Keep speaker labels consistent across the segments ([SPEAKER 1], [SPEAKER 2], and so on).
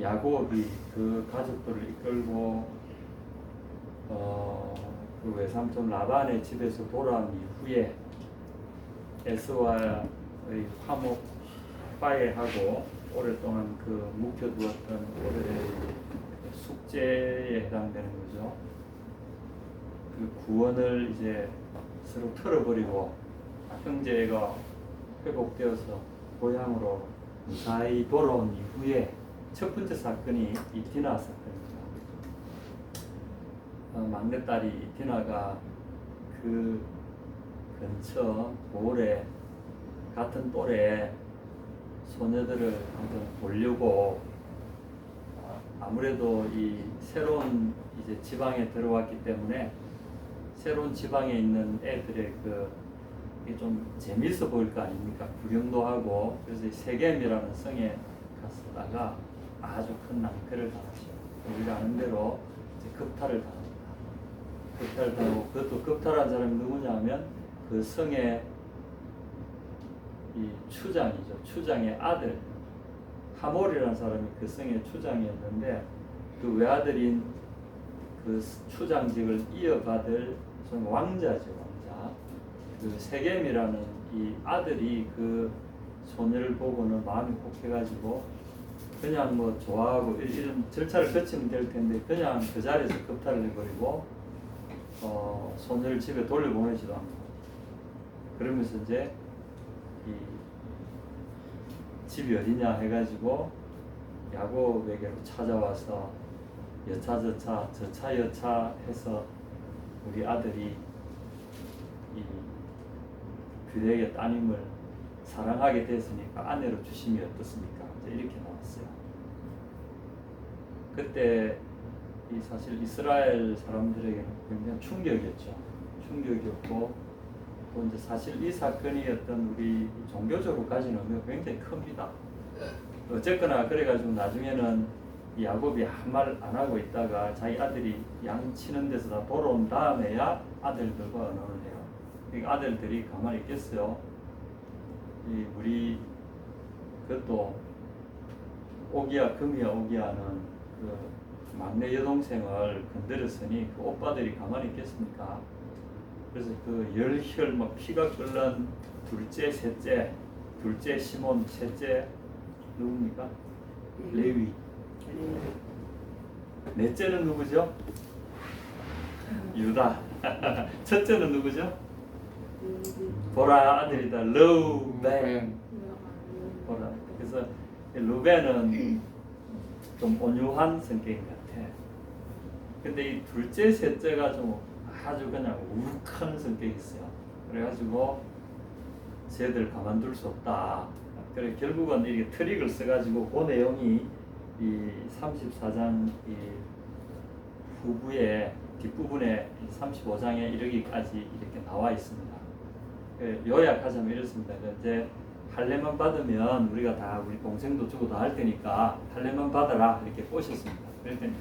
[SPEAKER 1] 야곱이 그 가족들을 이끌고 그 외삼촌 라반의 집에서 돌아온 이후에 에서와의 화목 화해하고 오랫동안 그 묵혀두었던 오래된 숙제에 해당되는 거죠. 그 구원을 이제 서로 털어버리고 형제가 회복되어서 고향으로 무사히 돌아온 이후에 첫 번째 사건이 이 디나 사건입니다. 막내딸이 디나가 그 근처 몰에 같은 또래 소녀들을 한번 보려고 아무래도 이 새로운 이제 지방에 들어왔기 때문에 새로운 지방에 있는 애들의 이게 좀 재미있어 보일 거 아닙니까? 구경도 하고. 그래서 세겜이라는 성에 갔다가 아주 큰 낭패를 당하죠. 우리가 아는 대로 이제 겁탈을 당합니다. 겁탈을 당하고 그것도 겁탈한 사람이 누구냐면 그 성의 이 추장이죠. 추장의 아들 하몰이라는 사람이 그 성의 추장이었는데 그 외아들인 그 추장직을 이어받을 좀 왕자죠. 왕자. 그 세겜이라는 이 아들이 그 소녀를 보고는 마음이 혹해가지고 그냥 뭐 좋아하고 이런 절차를 거치면 될 텐데 그냥 그 자리에서 겁탈을 해버리고 소녀를 집에 돌려보내지도 않고 그러면서 이제 이 집이 어디냐 해가지고 야곱에게로 찾아와서 여차저차 저차여차 해서 우리 아들이 이 그대에게 따님을 사랑하게 됐으니까 아내로 주심이 어떻습니까? 이제 이렇게 나왔어요. 그때 이 사실 이스라엘 사람들에게는 굉장히 충격이었죠. 충격이었고 또 이제 사실 이 사건이 어떤 우리 종교적으로까지는 의미가 굉장히 큽니다. 어쨌거나 그래가지고 나중에는 야곱이 아무 말 안 하고 있다가 자기 아들이 양 치는 데서 다 돌아온 다음에야 아들들과 언어를 해요. 그러니까 아들들이 가만히 있겠어요. 우리 그것도 오기야 금이야 오기야는 그 막내 여동생을 건드렸으니 그 오빠들이 가만히 있겠습니까? 그래서 그 열혈 막 피가 끓는 둘째, 셋째 시몬, 셋째 누굽니까? 레위. 넷째는 누구죠? 유다. 첫째는 누구죠? 보라 아들이다. 르벤. 보라. 그래서 르벤은 좀 온유한 성격인 것 같아. 근데 이 둘째, 셋째가 좀 아주 그냥 우룩한 성격이 있어요. 그래가지고 쟤들 가만둘 수 없다. 그래 결국은 이렇게 트릭을 써가지고 그 내용이 이 34장 이 후부에 뒷부분에 35장에 이르기까지 이렇게 나와 있습니다. 요약하자면 이렇습니다. 이제 할례만 받으면 우리가 다 우리 동생도 주고 다 할 테니까 할례만 받아라 이렇게 꼬셨습니다. 그랬더니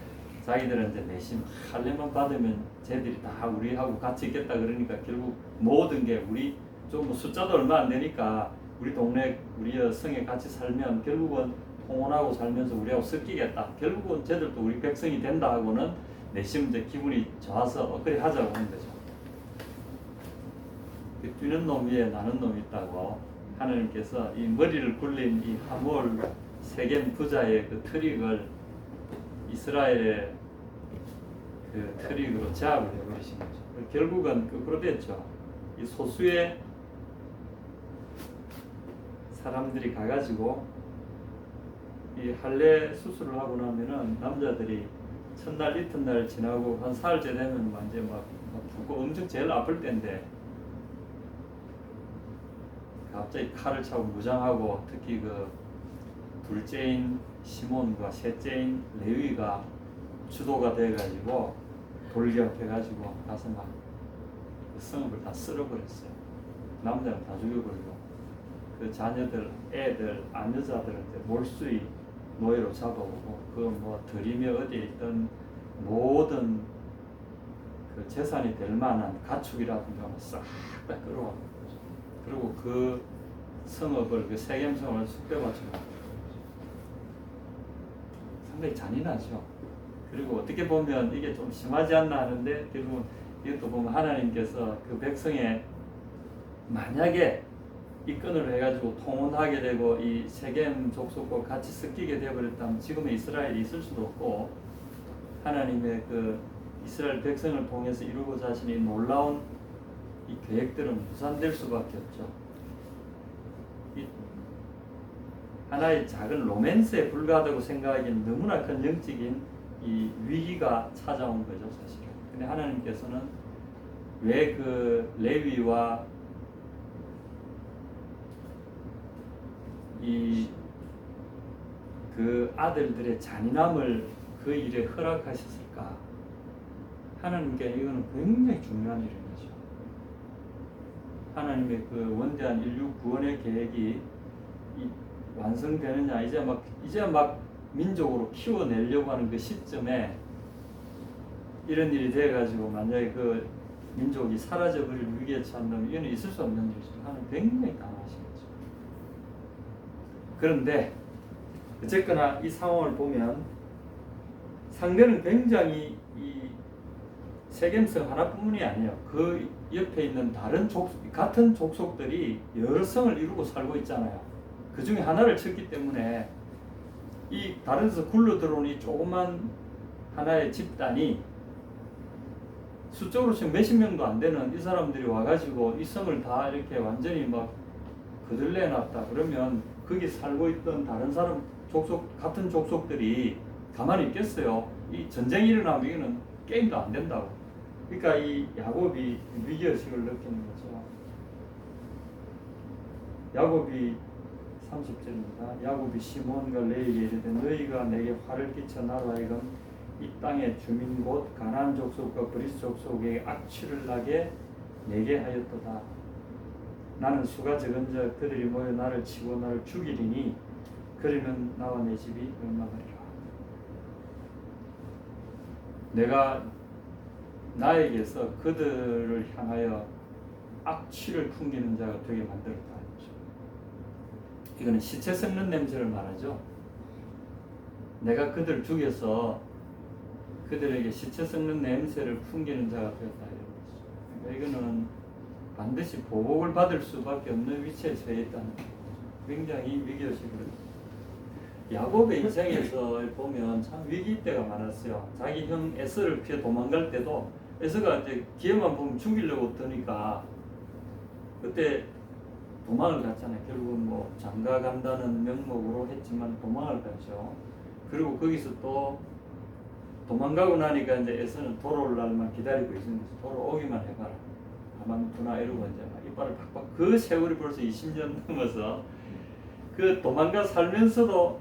[SPEAKER 1] 자기들은 이제 내심 할례만 받으면 쟤들이 다 우리하고 같이 있겠다 그러니까 결국 모든 게 우리 좀 뭐 숫자도 얼마 안 되니까 우리 동네 우리 성에 같이 살면 결국은 통혼하고 살면서 우리하고 섞이겠다. 결국은 쟤들도 우리 백성이 된다 하고는 내심 이제 기분이 좋아서 그래 하자고 하는 거죠. 뛰는 놈 위에 나는 놈이 있다고 하나님께서 이 머리를 굴린 이 하몰 세겜 부자의 그 트릭을 이스라엘의 그 트릭으로 제압을 해버리신 거죠. 결국은 그로 됐죠. 이 소수의 사람들이 가가지고 이 할례 수술을 하고 나면은 남자들이 첫날 이튿날 지나고 한 사흘째 되면 완전 막 붓고 엄청 제일 아플 때인데 갑자기 칼을 차고 무장하고 특히 그 둘째인 시몬과 셋째인 레위가 주도가 돼가지고 돌격해가지고 가서 막 그 성읍을 다 쓸어버렸어요. 남자는 다 죽여버리고 그 자녀들, 애들, 아녀자들한테 몰수히 노예로 잡아오고 그 뭐 들이며 어디에 있던 모든 그 재산이 될 만한 가축이라든가 싹 다 끌어와. 그리고 그 성읍을 그 세겜성을 쑥대밭으로 상당히 잔인하죠. 그리고 어떻게 보면 이게 좀 심하지 않나 하는데 결국은 이것도 보면 하나님께서 그 백성의 만약에 입건을 해가지고 통혼하게 되고 이 세겜 족속과 같이 섞이게 되어버렸다면 지금의 이스라엘이 있을 수도 없고 하나님의 그 이스라엘 백성을 통해서 이루고자 하시는 이 놀라운 이 계획들은 무산될 수밖에 없죠. 이 하나의 작은 로맨스에 불과하다고 생각하기엔 너무나 큰 영적인 이 위기가 찾아온 거죠, 사실은. 근데 하나님께서는 왜 그 레위와 그 아들들의 잔인함을 그 일에 허락하셨을까? 하나님께 이거는 굉장히 중요한 일이죠. 하나님의 그 원대한 인류 구원의 계획이 완성되느냐, 이제 막 민족으로 키워내려고 하는 그 시점에 이런 일이 돼가지고 만약에 그 민족이 사라져버릴 위기에 처한다면 이거는 있을 수 없는 일이죠. 하나님 굉장히 강하신 거죠. 그런데 어쨌거나 이 상황을 보면 상대는 굉장히 이 세겜성 하나뿐만이 아니에요. 그 옆에 있는 다른 같은 족속들이 여러 성을 이루고 살고 있잖아요. 그 중에 하나를 쳤기 때문에 이 다른 데서 굴러 들어온 이 조그만 하나의 집단이 수적으로 지금 몇십 명도 안 되는 이 사람들이 와가지고 이 성을 다 이렇게 완전히 막 거들내놨다 그러면 거기 살고 있던 다른 사람 같은 족속들이 가만히 있겠어요. 이 전쟁이 일어나면 이거는 게임도 안 된다고. 그러니까 이 야곱이 위기의식을 느끼는 거죠. 야곱이 30절입니다. 야곱이 시몬과 레위에게 이르되 너희가 내게 화를 끼쳐 나로 하여금 이 땅의 주민 곧 가나안 족속과 브리스 족속에게 악취를 나게 내게 하였도다. 나는 수가 적은즉 그들이 모여 나를 치고 나를 죽이리니 그러면 나와 내 집이 멸망하리라. 내가 나에게서 그들을 향하여 악취를 풍기는 자가 되게 만들었다. 이거는 시체 썩는 냄새를 말하죠. 내가 그들을 죽여서 그들에게 시체 썩는 냄새를 풍기는 자가 되었다. 그러니까 이거는 반드시 보복을 받을 수밖에 없는 위치에 처해 있다는 굉장히 위기의식을. 야곱의 인생에서 보면 참 위기 때가 많았어요. 자기 형 에서를 피해 도망갈 때도 에서가 이제 기회만 보면 죽이려고 드니까 그때 도망을 갔잖아요. 결국은 뭐 장가 간다는 명목으로 했지만 도망을 갔죠. 그리고 거기서 또 도망가고 나니까 이제 에서는 돌아올 날만 기다리고 있는 거죠. 돌아오기만 해봐라. 가만두나 이러고 이제 막 이빨을 팍팍. 그 세월이 벌써 20년 넘어서 그 도망가 살면서도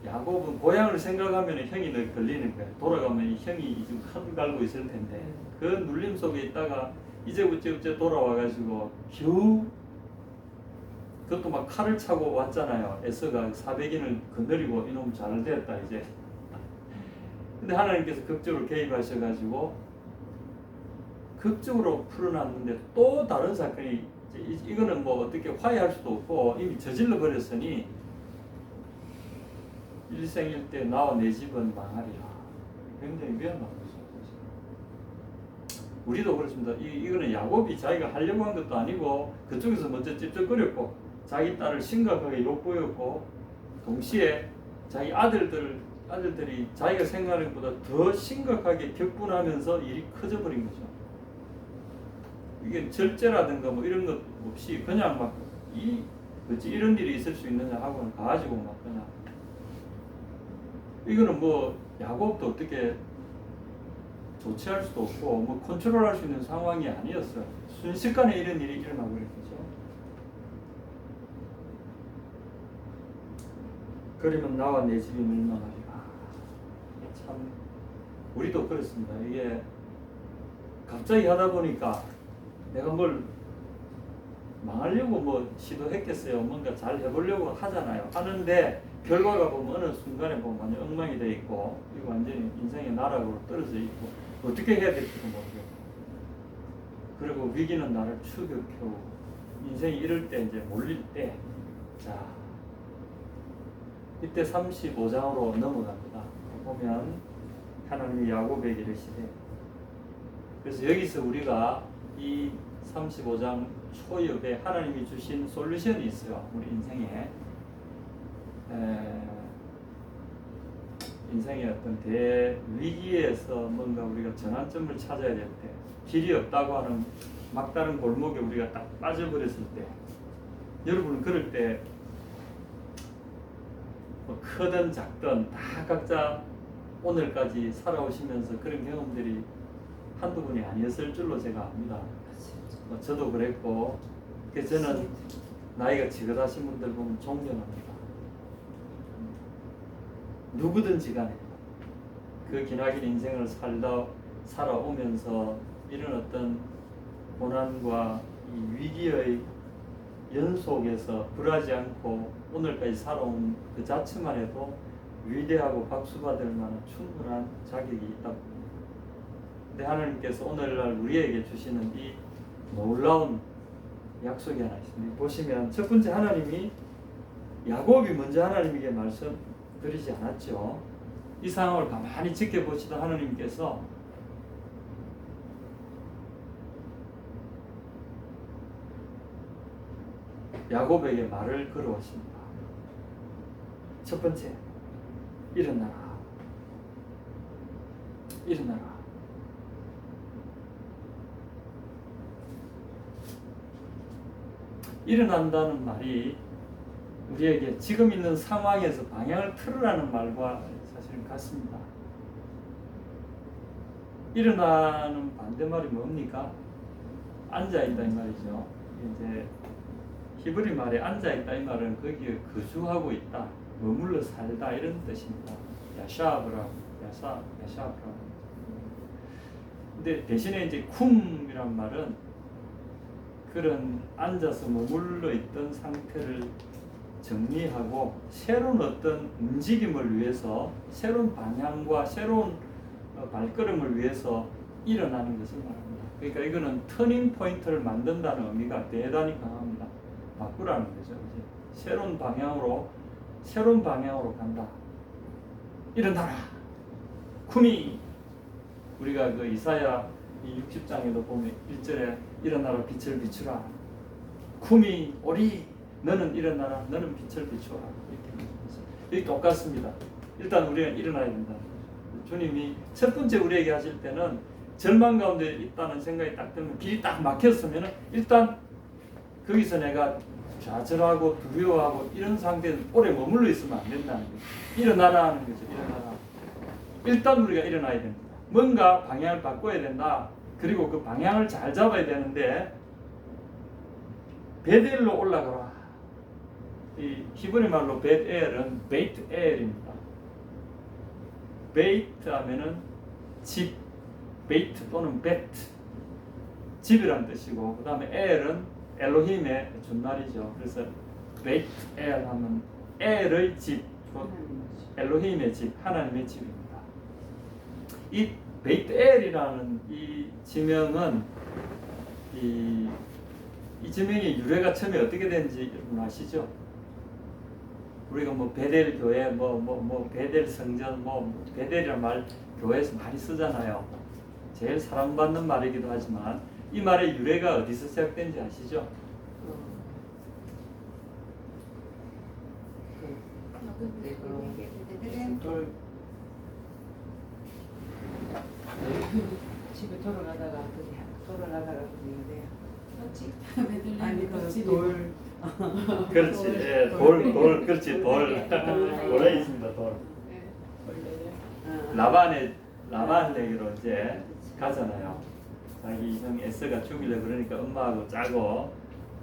[SPEAKER 1] 야곱은 고향을 생각하면 형이 늘 걸리는 거예요. 돌아가면 형이 지금 칼을 갈고 있을 텐데 그 눌림 속에 있다가 이제 어째 돌아와가지고 겨우 그것도 막 칼을 차고 왔잖아요. 에서가 400인을 건드리고 이놈 잘 됐다 이제. 근데 하나님께서 극적으로 개입하셔가지고 극적으로 풀어놨는데 또 다른 사건이 이거는 뭐 어떻게 화해할 수도 없고 이미 저질러 버렸으니 일생일 때 나와 내 집은 망하리라. 굉장히 위험한 거죠. 우리도 그렇습니다. 이거는 야곱이 자기가 하려고 한 것도 아니고 그쪽에서 먼저 찝쩍거렸고 자기 딸을 심각하게 욕보였고 동시에 자기 아들들이 자기가 생각하는 것보다 더 심각하게 격분하면서 일이 커져버린 거죠. 이게 절제라든가 뭐 이런 것 없이 그냥 막 어찌 이런 일이 있을 수 있느냐 하고는 가지고 막 그냥 이거는 뭐 야곱도 어떻게 조치할 수도 없고 뭐 컨트롤할 수 있는 상황이 아니었어요. 순식간에 이런 일이 일어나고 있는 거죠. 그러면 나와 내 집이 멸망하리라. 참 우리도 그렇습니다. 이게 갑자기 하다 보니까 내가 뭘 망하려고 뭐 시도했겠어요. 뭔가 잘 해보려고 하잖아요. 하는데 결과가 보면 어느 순간에 보면 완전 엉망이 돼 있고 이거 완전히 인생의 나락으로 떨어져 있고 어떻게 해야 될지도 모르겠고 그리고 위기는 나를 추격해오고 인생이 이럴 때 이제 몰릴 때, 자, 이때 35장으로 넘어갑니다. 보면 하나님이 야곱에게 이르시되, 그래서 여기서 우리가 이 35장 초엽에 하나님이 주신 솔루션이 있어요. 우리 인생에 인생의 어떤 대위기에서 뭔가 우리가 전환점을 찾아야 될 때, 길이 없다고 하는 막다른 골목에 우리가 딱 빠져버렸을 때, 여러분은 그럴 때 뭐 크든 작든 다 각자 오늘까지 살아오시면서 그런 경험들이 한두 번이 아니었을 줄로 제가 압니다. 저도 그랬고, 그래서 저는 나이가 지긋하신 분들 보면 존경합니다. 누구든지 간에 그 기나긴 인생을 살아오면서 이런 어떤 고난과 이 위기의 연속에서 불하지 않고 오늘까지 살아온 그 자체만 해도 위대하고 박수받을 만한 충분한 자격이 있다. 근데 하나님께서 오늘날 우리에게 주시는 이 놀라운 약속이 하나 있습니다. 보시면 첫 번째, 하나님이 야곱이 먼저 하나님에게 말씀드리지 않았죠. 이 상황을 가만히 지켜보시던 하나님께서 야곱에게 말을 걸어오십니다. 첫 번째, 일어나라. 일어나라. 일어난다는 말이 우리에게 지금 있는 상황에서 방향을 틀으라는 말과 사실은 같습니다. 일어나는 반대말이 뭡니까? 앉아있다 이 말이죠. 이제 히브리 말에 앉아있다 이 말은 거기에 거주하고 있다, 머물러 살다 이런 뜻입니다. 야샤브라고, 야샤브라고. 근데 대신에 이제 쿰이란 말은 그런 앉아서 머물러 있던 상태를 정리하고 새로운 어떤 움직임을 위해서, 새로운 방향과 새로운 발걸음을 위해서 일어나는 것을 말합니다. 그러니까 이거는 터닝 포인트를 만든다는 의미가 대단히 강합니다. 바꾸라는 거죠. 새로운 방향으로 간다. 일어나라. 쿰이, 우리가 그 이사야 60장에도 보면 1절에 일어나라 빛을 비추라. 쿰이 오리, 너는 일어나라, 너는 빛을 비추어라. 이렇게 똑같습니다. 일단 우리가 일어나야 된다. 주님이 첫 번째 우리에게 하실 때는 절망 가운데 있다는 생각이 딱 들면, 길이 딱 막혔으면 일단 거기서 내가 좌절하고 두려워하고 이런 상태에 오래 머물러 있으면 안 된다는 거죠. 일어나라 하는 거죠. 일어나라. 일단 우리가 일어나야 됩니다. 뭔가 방향을 바꿔야 된다. 그리고 그 방향을 잘 잡아야 되는데, 베델로 올라가라. 이 히브리 말로 베델은 베이트 엘입니다. 베이트 하면은 집, 베이트 또는 베트, 집이란 뜻이고, 그 다음에 엘은 엘로힘의 준말이죠. 그래서 베이트 엘 하면 엘의 집, 엘로힘의 집, 하나님의 집입니다. 이 베이트 엘이라는 이 지명은 이 지명의 유래가 처음에 어떻게 된지 여러분 아시죠? 우리가 뭐 베델 교회, 뭐 베델 성전, 뭐 베델이라는 말 교회에서 많이 쓰잖아요. 제일 사랑받는 말이기도 하지만 이 말의 유래가 어디서 시작된지 아시죠?
[SPEAKER 2] 집에 돌아가다가 그게
[SPEAKER 3] 아니
[SPEAKER 2] 그
[SPEAKER 3] 돌.
[SPEAKER 1] 그렇지, 예, 돌, 그렇지, 돌에 있습니다, 돌. 라반에게로 이제 가잖아요. 자기 형 에스가 죽이려 그러니까 엄마하고 짜고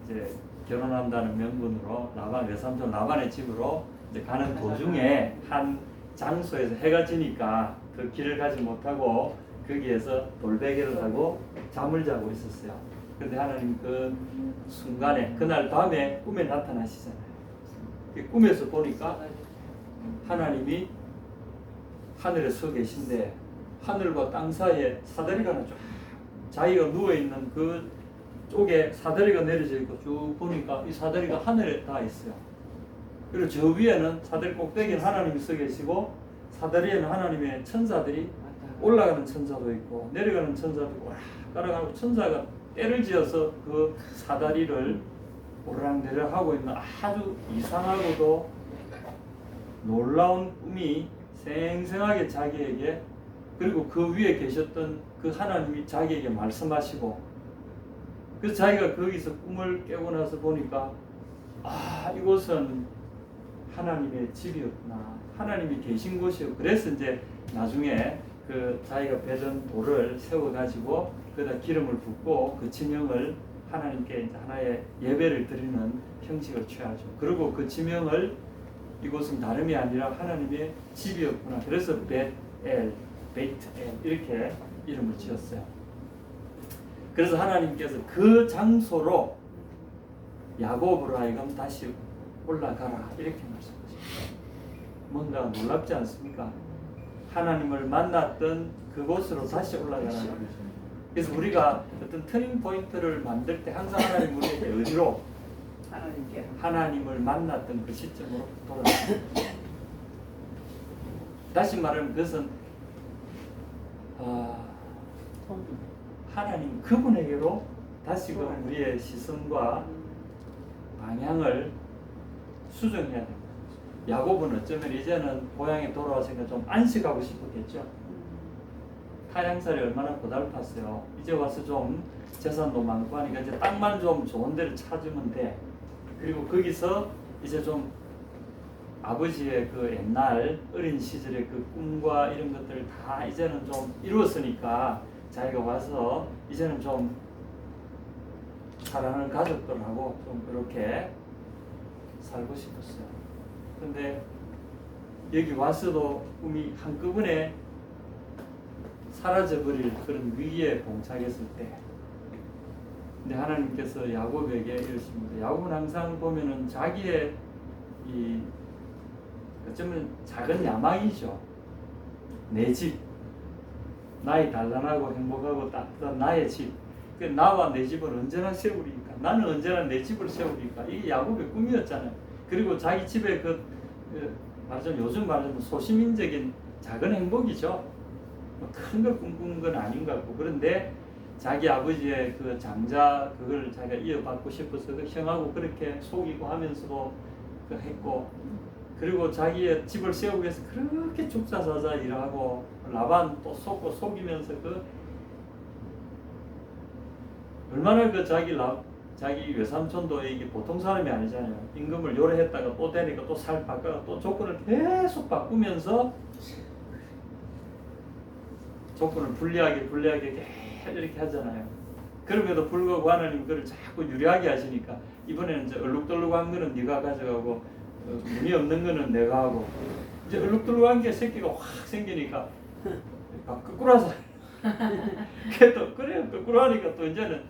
[SPEAKER 1] 이제 결혼한다는 명분으로 라반, 외삼촌 라반의 집으로 이제 가는 도중에 한 장소에서 해가 지니까 그 길을 가지 못하고 거기에서 돌베개를 하고 잠을 자고 있었어요. 그런데 하나님 그 순간에, 그날 밤에 꿈에 나타나시잖아요. 그 꿈에서 보니까 하나님이 하늘에 서 계신데 하늘과 땅 사이에 사다리가 하나 쫙, 자기가 누워있는 그 쪽에 사다리가 내려져 있고 쭉 보니까 이 사다리가 하늘에 닿아 있어요. 그리고 저 위에는 사다리 꼭대기는 하나님이 서 계시고 사다리에는 하나님의 천사들이 올라가는 천사도 있고 내려가는 천사도 있고 오락가락하고 천사가 때를 지어서 그 사다리를 오르락내리락 하고 있는 아주 이상하고도 놀라운 꿈이 생생하게 자기에게 그리고 그 위에 계셨던 그 하나님이 자기에게 말씀하시고 그래서 자기가 거기서 꿈을 깨고 나서 보니까 이곳은 하나님의 집이었구나. 하나님이 계신 곳이요. 그래서 이제 나중에 그 자기가 베던 돌을 세워가지고 거기다 기름을 붓고 그 지명을 하나님께 이제 하나의 예배를 드리는 형식을 취하죠. 그리고 그 지명을 이곳은 다름이 아니라 하나님의 집이었구나. 그래서 베트엘 이렇게 이름을 지었어요. 그래서 하나님께서 그 장소로 야곱으로 하여금 다시 올라가라 이렇게 말씀하십니다. 뭔가 놀랍지 않습니까? 하나님을 만났던 그곳으로 다시 올라가라. 그래서 우리가 어떤 터닝 포인트를 만들 때 항상 하나님 우리에게 어디로 하나님을 만났던 그 시점으로 돌아갑니다. 다시 말하면 그것은 하나님 그분에게로 다시금 우리의 시선과 방향을 수정해야 됩니다. 야곱은 어쩌면 이제는 고향에 돌아와서니까 좀 안식하고 싶었겠죠. 타향살이 얼마나 고달팠어요. 이제 와서 좀 재산도 많고 하니까 이제 땅만 좀 좋은 데를 찾으면 돼. 그리고 거기서 이제 좀 아버지의 그 옛날 어린 시절의 그 꿈과 이런 것들을 다 이제는 좀 이루었으니까 자기가 와서 이제는 좀 사랑하는 가족들하고 좀 그렇게 살고 싶었어요. 근데 여기 와서도 꿈이 한꺼번에 사라져버릴 그런 위기에 봉착했을 때 근데 하나님께서 야곱에게 이러십니다. 야곱은 항상 보면은 자기의 이 어쩌면 작은 야망이죠. 내 집, 나의 단란하고 행복하고 따뜻한 나의 집. 나와 내 집을 언제나 세우리까? 나는 언제나 내 집을 세우리까? 이게 야곱의 꿈이었잖아요. 그리고 자기 집에 말하자면 요즘 말하자면 소시민적인 작은 행복이죠. 큰 걸 꿈꾸는 건 아닌 것 같고 그런데 자기 아버지의 그 장자 그걸 자기가 이어받고 싶어서 그 형하고 그렇게 속이고 하면서도 했고 그리고 자기의 집을 세우기 위해서 그렇게 죽자사자 일하고 라반 또 속고 속이면서 얼마나 자기 외삼촌도 이게 보통 사람이 아니잖아요. 임금을 요래했다가 또 되니까 또 살 바꿔가 또 조건을 계속 바꾸면서 조건을 불리하게 이렇게 하잖아요. 그럼에도 불구하고 하나님 그걸 자꾸 유리하게 하시니까 이번에는 이제 얼룩덜룩한 거는 네가 가져가고 문이 없는 거는 내가 하고 이제 얼룩덜룩한 게 새끼가 확 생기니까 거꾸로 하자. 그래요. 거꾸로 하니까 또 이제는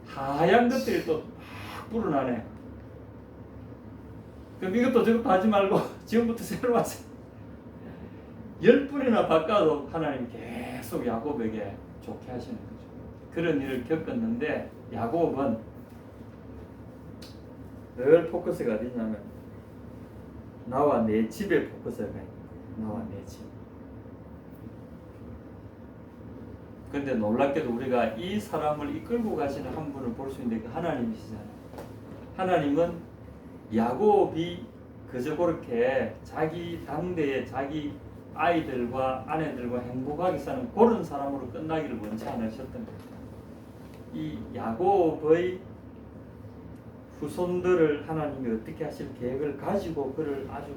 [SPEAKER 1] 하얀 것들이 또 막 불어나네. 그럼 이것도 저것도 하지 말고 지금부터 새로 하세요. 10번이나 바꿔도 하나님 계속 야곱에게 좋게 하시는 거죠. 그런 일을 겪었는데 야곱은 늘 포커스가 어디냐면 나와 내 집에 포커스가 있는 거예요. 나와 내 집. 그런데 놀랍게도 우리가 이 사람을 이끌고 가시는 한 분을 볼 수 있는데 그 하나님이시잖아요. 하나님은 야곱이 그저 그렇게 자기 당대에 자기 아이들과 아내들과 행복하게 사는 그런 사람으로 끝나기를 원치 않으셨던 겁니다. 이 야곱의 후손들을 하나님이 어떻게 하실 계획을 가지고 그를 아주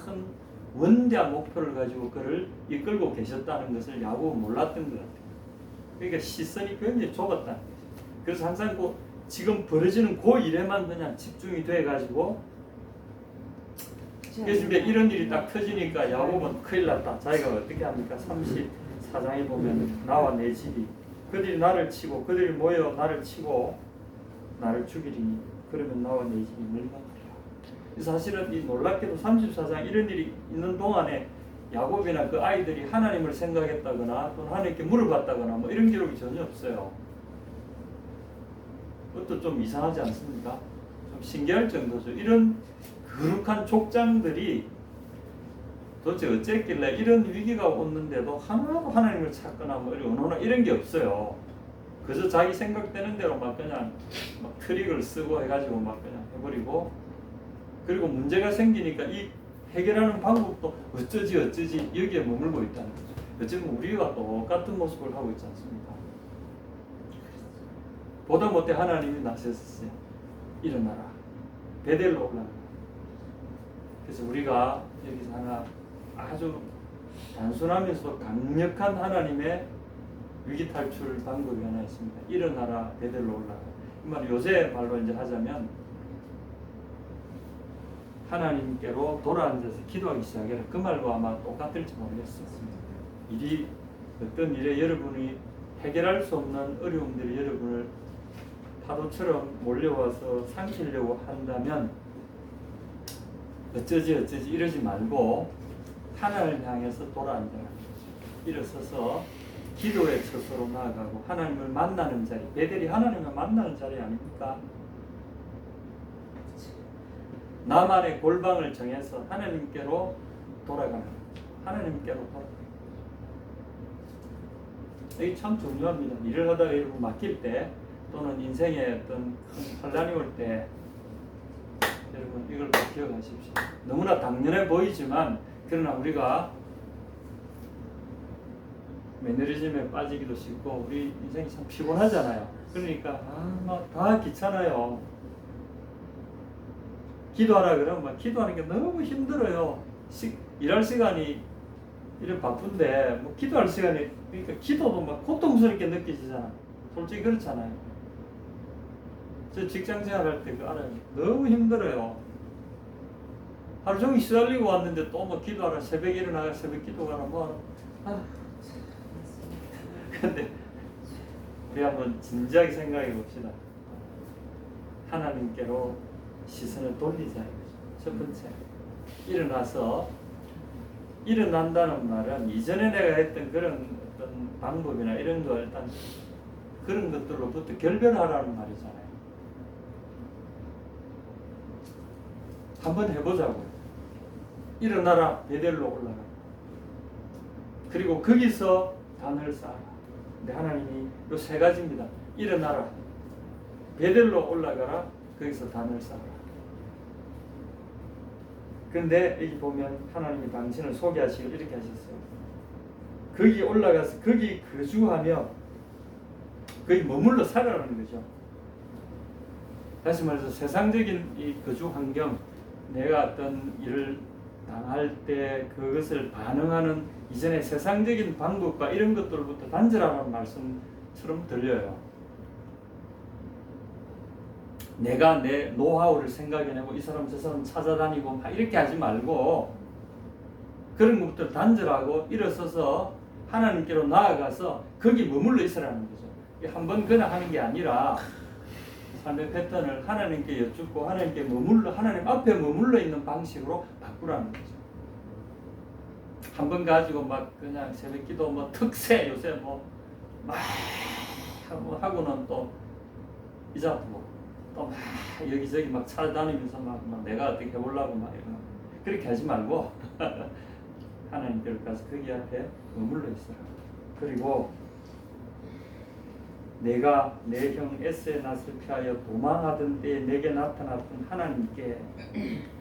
[SPEAKER 1] 큰 원대한 목표를 가지고 그를 이끌고 계셨다는 것을 야곱은 몰랐던 것 같아요. 그러니까 시선이 굉장히 좁았다는 거죠. 그래서 항상 지금 벌어지는 그 일에만 그냥 집중이 돼가지고 그래서 이제 이런 일이 딱 터지니까 야곱은 큰일 났다. 자기가 어떻게 합니까? 34장에 보면 나와 내 집이 그들이 나를 치고 그들이 모여 나를 치고 나를 죽이리니 그러면 나와 내 집이 멸망하리라. 사실은 이 놀랍게도 34장 이런 일이 있는 동안에 야곱이나 그 아이들이 하나님을 생각했다거나 또는 하나님께 물어봤다거나 뭐 이런 기록이 전혀 없어요. 그것도 좀 이상하지 않습니까? 좀 신기할 정도죠. 이런 거룩한 족장들이 도대체 어쨌길래 이런 위기가 오는데도 하나도 하나님을 찾거나 뭐 언어나 이런 게 없어요. 그저 자기 생각되는 대로 막 그냥 막 트릭을 쓰고 해가지고 막 그냥 해버리고, 그리고 문제가 생기니까 이 해결하는 방법도 어쩌지 여기에 머물고 있다는 거죠. 어쩌면 우리와 똑같은 모습을 하고 있지 않습니까? 보다 못해 하나님이 나섰어요. 일어나라. 베델로 올라가라. 그래서 우리가 여기서 하나 아주 단순하면서도 강력한 하나님의 위기 탈출 방법이 하나 있습니다. 일어나라, 베델로 올라가라. 이 말은 요새 말로 이제 하자면 하나님께로 돌아앉아서 기도하기 시작해라. 그 말과 아마 똑같을지 모르겠어요. 일이 어떤 일에 여러분이 해결할 수 없는 어려움들이 여러분을 파도처럼 몰려와서 삼키려고 한다면 어쩌지 이러지 말고 하나님을 향해서 돌아앉아라. 일어서서 기도의 처소로 나아가고 하나님을 만나는 자리, 베델이 하나님을 만나는 자리 아닙니까? 나만의 골방을 정해서 하나님께로 돌아가는, 하나님께로 돌아가는. 이게 참 중요합니다. 일을 하다가 여러분 맡길 때 또는 인생에 어떤 큰 환란이 올 때 여러분 이걸 꼭 기억하십시오. 너무나 당연해 보이지만 그러나 우리가 매너리즘에 빠지기도 쉽고 우리 인생이 참 피곤하잖아요. 그러니까 막 다 귀찮아요. 기도하라 그러면 막 기도하는 게 너무 힘들어요. 일할 시간이 이런 바쁜데 뭐 기도할 시간이, 그러니까 기도도 막 고통스럽게 느껴지잖아. 솔직히 그렇잖아요. 저 직장 생활할 때 그 알아요. 너무 힘들어요. 하루 종일 시달리고 왔는데 또 뭐 기도하라, 새벽에 일어나가 새벽 기도하라 뭐 하라. 근데 우리 한번 진지하게 생각해 봅시다. 하나님께로 시선을 돌리자. 첫 번째, 일어나서, 일어난다는 말은 이전에 내가 했던 그런 어떤 방법이나 이런 거 일단 그런 것들로부터 결별하라는 말이잖아요. 한번 해보자고요. 일어나라, 베델로 올라가. 그리고 거기서 단을 쌓아라. 근데 하나님이 이 세 가지입니다. 일어나라, 베델로 올라가라, 거기서 단을 쌓아라. 그런데 여기 보면 하나님이 당신을 소개하시고 이렇게 하셨어요. 거기 올라가서 거기 거주하며 거기 머물러 살아라는 거죠. 다시 말해서 세상적인 이 거주 환경, 내가 어떤 일을 당할 때 그것을 반응하는 이전의 세상적인 방법과 이런 것들부터 단절하라는 말씀처럼 들려요. 내가 내 노하우를 생각해내고 이 사람 저 사람 찾아다니고 막 이렇게 하지 말고 그런 것부터 단절하고 일어서서 하나님께로 나아가서 거기 머물러 있으라는 거죠. 한번 그냥 하는 게 아니라 삶의 패턴을 하나님께 여쭙고 하나님께 머물러, 하나님 앞에 머물러 있는 방식으로 바꾸라는 거죠. 한 번 가지고 막 그냥 새벽 기도 뭐 특세 요새 뭐 막 하고는 또 이자고 또 막 여기저기 막 찾아다니면서 막 내가 어떻게 해보려고 막 이런 그렇게 하지 말고 하나님께로 가서 거기 앞에 머물러 있어라. 그리고 내가 내 형 에스의 낯을 피하여 도망하던 때에 내게 나타났던 하나님께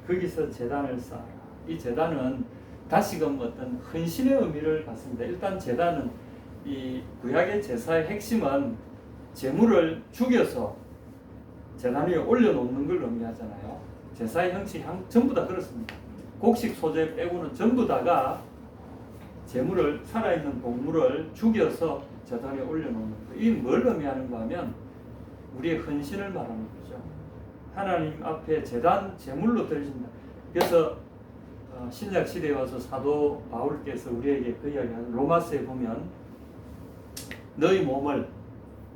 [SPEAKER 1] 거기서 제단을 쌓아라. 이 제단은 다시금 어떤 헌신의 의미를 갖습니다. 일단 제단은 이 구약의 제사의 핵심은 제물을 죽여서 제단 위에 올려놓는 걸 의미하잖아요. 제사의 형식 전부 다 그렇습니다. 곡식 소재 빼고는 전부 다가 제물을, 살아있는 동물을 죽여서 제단 위에 올려놓는 거. 이게 뭘 의미하는가 하면 우리의 헌신을 말하는 거죠. 하나님 앞에 제단, 제물로 드려진다. 그래서 신약 시대에 와서 사도 바울께서 우리에게 그 이야기하는 로마서에 보면 너희 몸을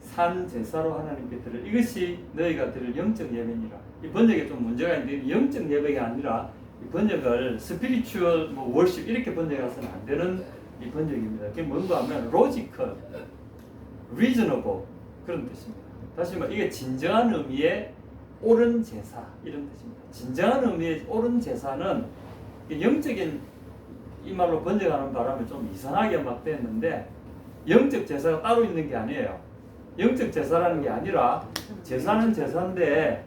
[SPEAKER 1] 산 제사로 하나님께 드릴, 이것이 너희가 드릴 영적 예배니라. 이 번역에 좀 문제가 있는데 영적 예배가 아니라 이 번역을 스피리추얼 월십 이렇게 번역해서는 안 되는 이 번역입니다. 그게 뭔가 하면 로지컬, 리저너블 그런 뜻입니다. 다시 말해 이게 진정한 의미의 옳은 제사 이런 뜻입니다. 진정한 의미의 옳은 제사는 영적인 이 말로 번역하는 바람에 좀 이상하게 막 됐는데 영적 제사가 따로 있는 게 아니에요. 영적 제사라는 게 아니라 제사는 제사인데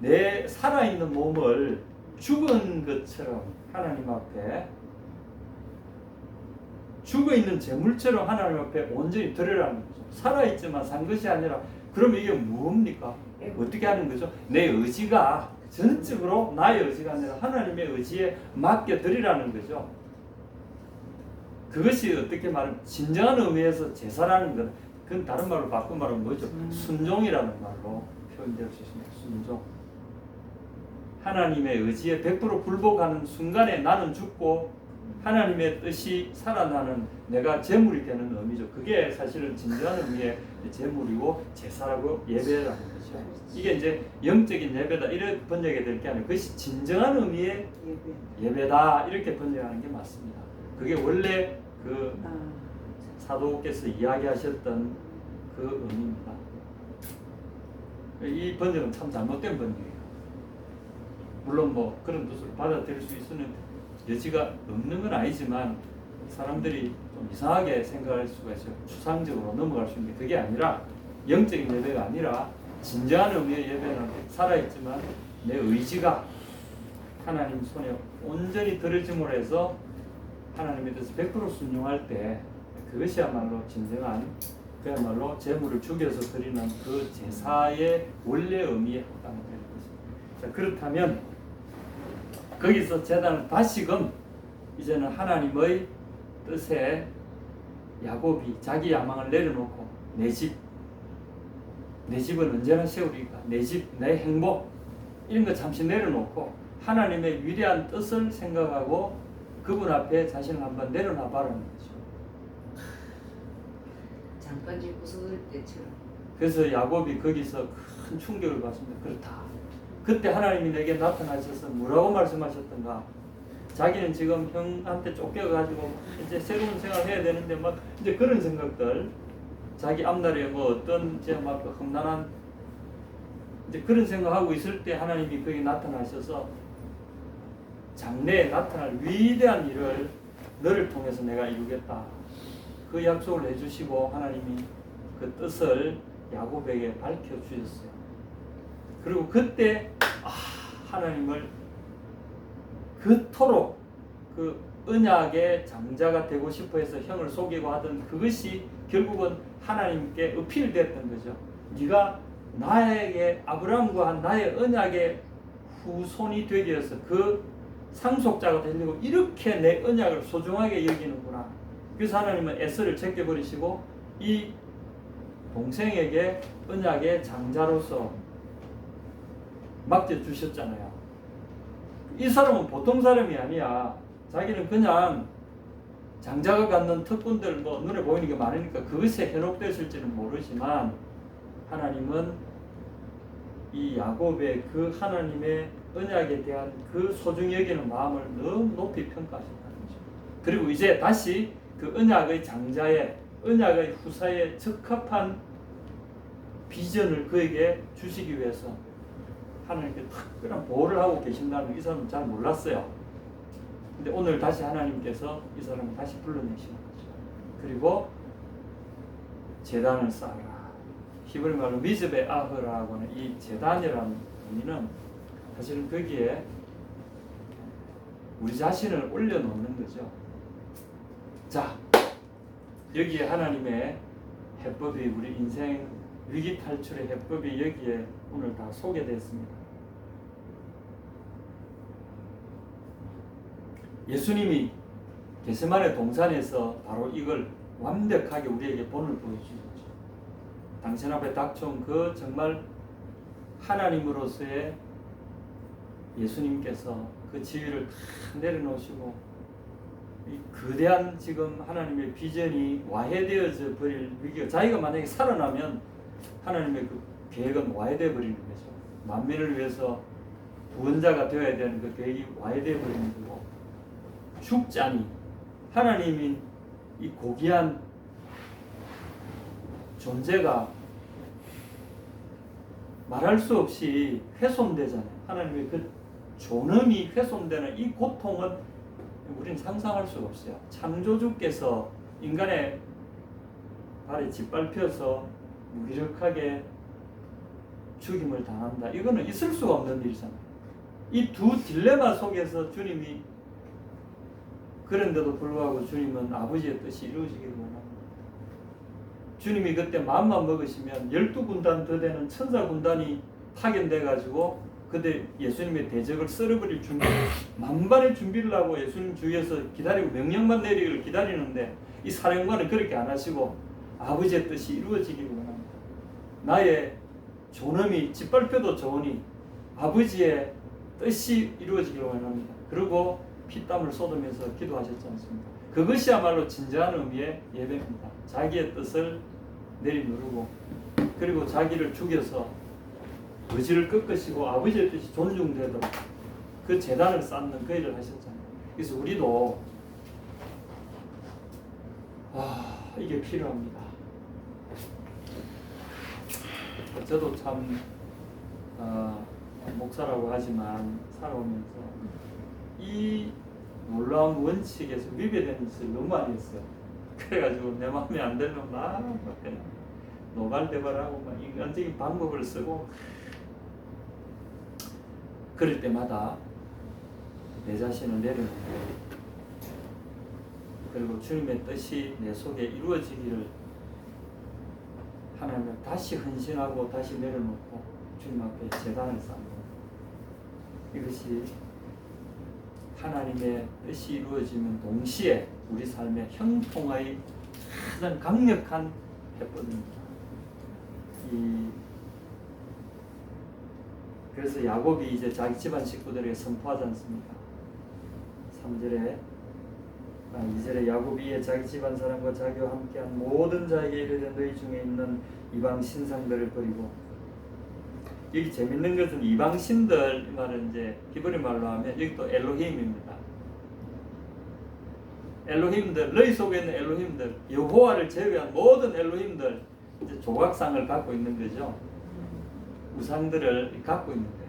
[SPEAKER 1] 내 살아있는 몸을 죽은 것처럼 하나님 앞에 죽어있는 제물처럼 하나님 앞에 온전히 드리라는 거죠. 살아있지만 산 것이 아니라 그럼 이게 뭡니까? 어떻게 하는 거죠? 내 의지가 전적으로 나의 의지가 아니라 하나님의 의지에 맡겨 드리라는 거죠. 그것이 어떻게 말하면 진정한 의미에서 제사라는 건 그건 다른 말로 바꾼 말은 뭐죠? 순종이라는 말로 표현될 수 있습니다. 순종. 하나님의 의지에 100% 굴복하는 순간에 나는 죽고 하나님의 뜻이 살아나는 내가 제물이 되는 의미죠. 그게 사실은 진정한 의미의 제물이고 제사라고 예배라는 거죠. 이게 이제 영적인 예배다 이렇게 번역이 될 게 아니고 그것이 진정한 의미의 예배다 이렇게 번역하는 게 맞습니다. 그게 원래 그 사도께서 이야기하셨던 그 의미입니다. 이 번역은 참 잘못된 번역이에요. 물론 뭐 그런 뜻으로 받아들일 수 있는 여지가 없는 건 아니지만 사람들이 좀 이상하게 생각할 수가 있어요. 추상적으로 넘어갈 수 있는 게 그게 아니라 영적인 예배가 아니라 진정한 의미의 예배는 살아있지만 내 의지가 하나님 손에 온전히 들어짐으로 해서 하나님의 뜻을 100% 순종할 때 그것이야말로 진정한 그야말로 제물을 죽여서 드리는 그 제사의 원래 의미에 해당되는 것입니다. 자, 그렇다면 거기서 제단은 다시금 이제는 하나님의 뜻에 야곱이 자기 야망을 내려놓고 내 집은 언제나 세우리까 내 집, 내 행복 이런 거 잠시 내려놓고 하나님의 위대한 뜻을 생각하고 그분 앞에 자신을 한번 내려놔 봐라는 거죠.
[SPEAKER 2] 잠깐 좀 웃을 때처럼.
[SPEAKER 1] 그래서 야곱이 거기서 큰 충격을 받습니다. 그렇다. 그때 하나님이 내게 나타나셔서 뭐라고 말씀하셨던가? 자기는 지금 형한테 쫓겨가지고 이제 새로운 생활을 해야 되는데 막 이제 그런 생각들, 자기 앞날에 뭐 어떤 이제 막 험난한 이제 그런 생각하고 있을 때 하나님이 거기 나타나셔서 장래에 나타날 위대한 일을 너를 통해서 내가 이루겠다. 그 약속을 해주시고 하나님이 그 뜻을 야곱에게 밝혀주셨어요. 그리고 그때 하나님을 그토록 그 언약의 장자가 되고 싶어 해서 형을 속이고 하던 그것이 결국은 하나님께 어필됐던 거죠. 네가 나에게 아브라함과 한 나의 언약의 후손이 되기 위해서 그 상속자가 되려고 이렇게 내 언약을 소중하게 여기는구나. 그래서 하나님은 에서를 제껴버리시고 이 동생에게 언약의 장자로서 맡겨주셨잖아요. 이 사람은 보통 사람이 아니야. 자기는 그냥 장자가 갖는 특권들 뭐 눈에 보이는 게 많으니까 그것에 현혹됐을지는 모르지만 하나님은 이 야곱의 그 하나님의 언약에 대한 그 소중히 여기는 마음을 너무 높이 평가하셨다는 거죠. 그리고 이제 다시 그 언약의 장자의 언약의 후사에 적합한 비전을 그에게 주시기 위해서 하나님께 특별한 보호를 하고 계신다는 이 사람은 잘 몰랐어요. 근데 오늘 다시 하나님께서 이 사람을 다시 불러내시는 거죠. 그리고 제단을 쌓아라. 히브리 말로 미즈베 아흐라고 하는 이 제단이라는 의미는 사실은 거기에 우리 자신을 올려놓는 거죠. 자, 여기에 하나님의 해법이 우리 인생 위기 탈출의 해법이 여기에 오늘 다 소개됐습니다. 예수님이 겟세마네 동산에서 바로 이걸 완벽하게 우리에게 본을 보여주셨죠. 당신 앞에 닥쳐온 그 정말 하나님으로서의 예수님께서 그 지위를 다 내려놓으시고 이 거대한 지금 하나님의 비전이 와해되어져 버릴 위기가 자기가 만약에 살아나면 하나님의 그 계획은 와해되어 버리는 거죠. 만민을 위해서 구원자가 되어야 되는 그 계획이 와해되어 버리는 거고 죽자니 하나님이 이 고귀한 존재가 말할 수 없이 훼손되잖아요. 하나님의 그 존엄이 훼손되는 이 고통은 우리는 상상할 수가 없어요. 창조주께서 인간의 발에 짓밟혀서 무기력하게 죽임을 당한다. 이거는 있을 수가 없는 일이잖아요. 이 두 딜레마 속에서 주님이 그런데도 불구하고 주님은 아버지의 뜻이 이루어지기를 원합니다. 주님이 그때 마음만 먹으시면 12군단 더 되는 천사군단이 파견돼 가지고 그때 예수님의 대적을 썰어버릴 준비, 만반의 준비를 하고 예수님 주위에서 기다리고 명령만 내리기를 기다리는데 이 사령관은 그렇게 안 하시고 아버지의 뜻이 이루어지기를 원합니다. 나의 존엄이 짓밟혀도 좋으니 아버지의 뜻이 이루어지기를 원합니다. 그리고 피땀을 쏟으면서 기도하셨지 않습니까? 그것이야말로 진정한 의미의 예배입니다. 자기의 뜻을 내리누르고 그리고 자기를 죽여서 의지를 꺾으시고 아버지의 뜻이 존중되도록 그 제단을 쌓는 그 일을 하셨잖아요. 그래서 우리도 이게 필요합니다. 저도 참 목사라고 하지만 살아오면서 이 놀라운 원칙에서 위배되는 짓을 너무 많이 했어요. 그래가지고 내 마음에 안 들면 막 그냥 노발대발하고 막 인간적인 방법을 쓰고 그럴 때마다 내 자신을 내려놓고 그리고 주님의 뜻이 내 속에 이루어지기를 하나님을 다시 헌신하고 다시 내려놓고 주님 앞에 제단을 쌓는 이것이 하나님의 뜻이 이루어지면 동시에 우리 삶의 형통의 가장 강력한 해법입니다. 그래서 야곱이 이제 자기 집안 식구들에게 선포하지 않습니까? 3절에 2절에 야곱이 이에 자기 집안 사람과 자기와 함께한 모든 자에게 이르되 너희 중에 있는 이방 신상들을 버리고 여기 재밌는 것은 이방 신들 이 말은 이제 히브리 말로 하면 여기 또 엘로힘입니다. 엘로힘들 너희 속에 있는 엘로힘들 여호와를 제외한 모든 엘로힘들 이제 조각상을 갖고 있는 거죠. 우상들을 갖고 있는 거예요.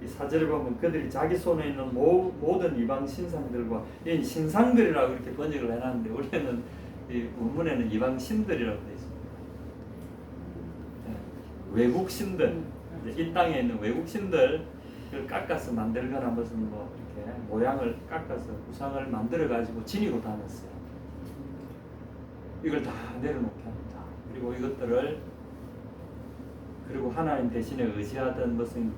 [SPEAKER 1] 이 사절을 보면 그들이 자기 손에 있는 모든 이방 신상들과 이 신상들이라고 이렇게 번역을 해놨는데 우리는 이 원문에는 이방 신들이라고 되어 있습니다. 외국 신들, 이 땅에 있는 외국 신들을 깎아서 만들거나 무슨 뭐 이렇게 모양을 깎아서 우상을 만들어 가지고 지니고 다녔어요. 이걸 다 내려놓게 합니다. 그리고 이것들을 그리고 하나님 대신에 의지하던 무슨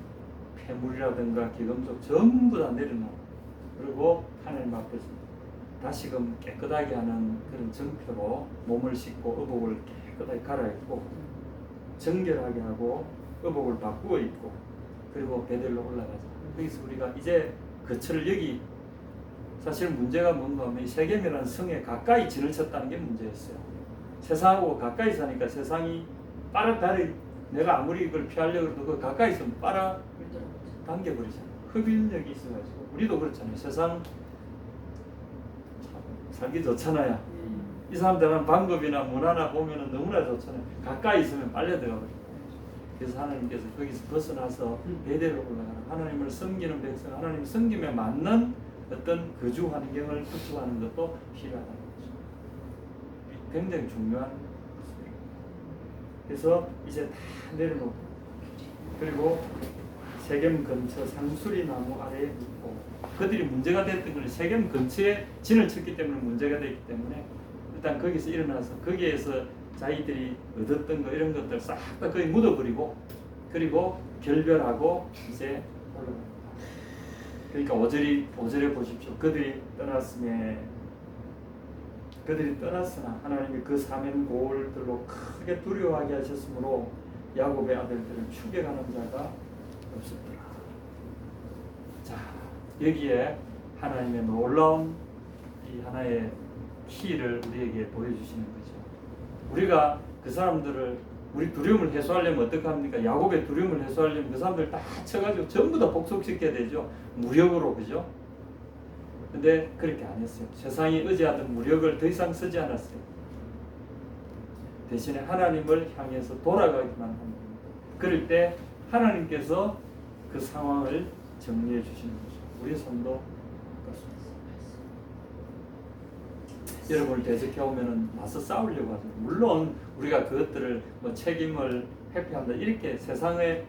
[SPEAKER 1] 폐물이라든가 기금속 전부 다 내려놓고 그리고 하나님 앞에서 다시금 깨끗하게 하는 그런 정표로 몸을 씻고 의복을 깨끗하게 갈아입고 정결하게 하고 의복을 바꾸어 입고 그리고 베델로 올라가자. 여기서 우리가 이제 거처를 여기 사실 문제가 뭔가 하면 세겜이라는 성에 가까이 진을 쳤다는 게 문제였어요. 세상하고 가까이 사니까 세상이 빨아다리 내가 아무리 이걸 피하려고 해도 그 가까이 있으면 빨아 당겨버리잖아요. 흡인력이 있어가지고 우리도 그렇잖아요. 세상 살기 좋잖아요. 이 사람들은 방법이나 문화나 보면은 너무나 좋잖아요. 가까이 있으면 빨려 들어가버려요. 그래서 하나님께서 거기서 벗어나서 베델로 올라가는 하나님을 섬기는 백성, 하나님 섬김에 맞는 어떤 거주 환경을 구축하는 것도 필요하다는 거죠. 굉장히 중요한 것입니다. 그래서 이제 다 내려놓고 그리고 세겜 근처 상수리 나무 아래에 묻고 그들이 문제가 됐던 건 세겜 근처에 진을 쳤기 때문에 문제가 됐기 때문에 일단 거기서 일어나서 거기에서 자기들이 얻었던 거 이런 것들 싹 다 거기 묻어버리고 그리고 결별하고 이제 올라갑니다. 그러니까 5절에 보십시오. 그들이 떠났으나 하나님이 그 사면고울들로 크게 두려워하게 하셨으므로 야곱의 아들들을 추격하는 자가 없었더라. 자, 여기에 하나님의 놀라운 이 하나의 키를 우리에게 보여주시는 거죠. 우리가 그 사람들을 우리 두려움을 해소하려면 어떻게 합니까? 야곱의 두려움을 해소하려면 그 사람들 다 쳐가지고 전부 다 복속시켜야 되죠. 무력으로, 그죠? 근데 그렇게 안 했어요. 세상이 의지하던 무력을 더 이상 쓰지 않았어요. 대신에 하나님을 향해서 돌아가기만 합니다. 그럴 때 하나님께서 그 상황을 정리해 주시는 거죠. 우리 손도 그렇습니다. 여러분을 대적해 오면은 맞서 싸우려고 하죠. 물론 우리가 그것들을 뭐 책임을 회피한다 이렇게 세상의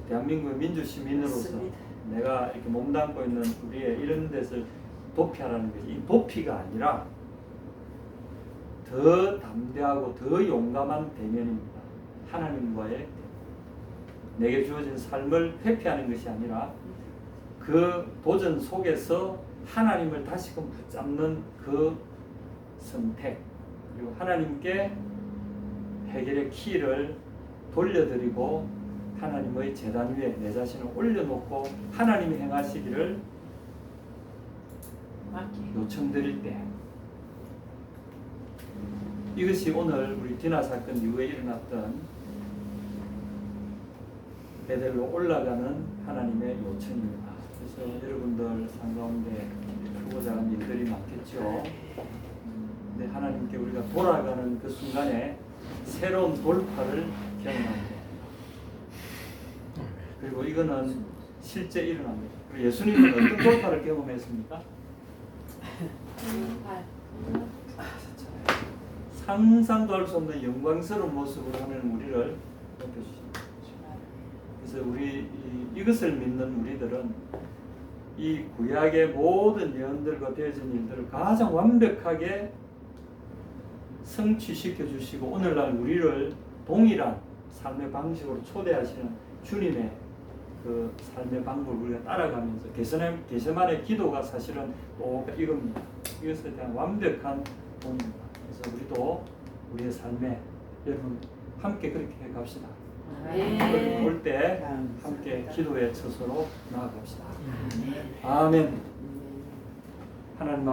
[SPEAKER 1] 대한민국의 민주 시민으로서
[SPEAKER 2] 맞습니다.
[SPEAKER 1] 내가 이렇게 몸담고 있는 우리의 이런 데서 도피하라는 것이 이 도피가 아니라 더 담대하고 더 용감한 대면입니다. 하나님과의 대면. 내게 주어진 삶을 회피하는 것이 아니라 그 도전 속에서 하나님을 다시금 붙잡는 그 선택, 그리고 하나님께 해결의 키를 돌려드리고 하나님의 제단 위에 내 자신을 올려놓고 하나님이 행하시기를 요청드릴 때, 이것이 오늘 우리 디나 사건 이후에 일어났던 베델로 올라가는 하나님의 요청입니다. 그래서 여러분들 상가운데 크고작은 일들이 많겠죠. 근데 하나님께 우리가 돌아가는 그 순간에 새로운 돌파를 경험합니다. 그리고 이거는 실제 일어납니다. 그리고 예수님은 어떤 돌파를 경험했습니까? 상상도 할 수 없는 영광스러운 모습으로 하는 우리를 높여주십니다. 그래서 이것을 믿는 우리들은 이 구약의 모든 예언들과 되어진 일들을 가장 완벽하게 성취시켜 주시고 오늘날 우리를 동일한 삶의 방식으로 초대하시는 주님의 그 삶의 방법을 우리가 따라가면서 게세마네 기도가 사실은 이겁니다. 이것에 대한 완벽한 본입니다. 그래서 우리도 우리의 삶에 여러분 함께 그렇게 해 갑시다. 올 때 함께 기도의 처소로 나아갑시다. 아멘. 하나님